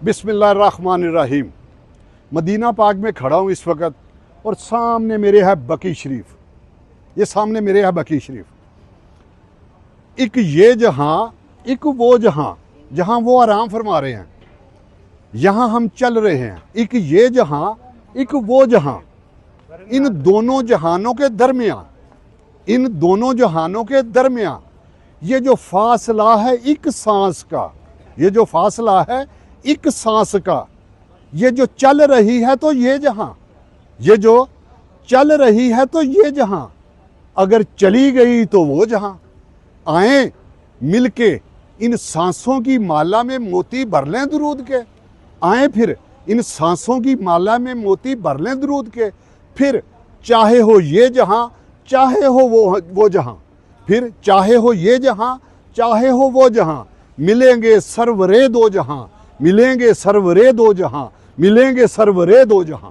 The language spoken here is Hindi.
बिस्मिल्लाहिर्रहमानिर्रहीम। मदीना पाक में खड़ा हूँ इस वक्त और सामने मेरे है बकी शरीफ। ये सामने मेरे है बकी शरीफ। एक ये जहाँ, एक वो जहाँ, जहाँ वो आराम फरमा रहे हैं, यहाँ हम चल रहे हैं। एक ये जहाँ, एक वो जहाँ, इन दोनों जहानों के दरमियान, इन दोनों जहानों के दरमियान ये जो फासला है एक सांस का, ये जो फासला है एक सांस का, ये जो चल रही है तो ये जहां, ये जो चल रही है तो ये जहां, अगर चली गई तो वो जहां। आए मिलके इन सांसों की माला में मोती भर लें दुरूद के। आए फिर इन सांसों की माला में मोती भर लें दुरूद के। फिर चाहे हो ये जहां, चाहे हो वो जहां, फिर चाहे हो ये जहां, चाहे हो वो जहां, मिलेंगे सरवरे दो जहां, मिलेंगे सरवरे दो जहां, मिलेंगे सरवरे दो जहां।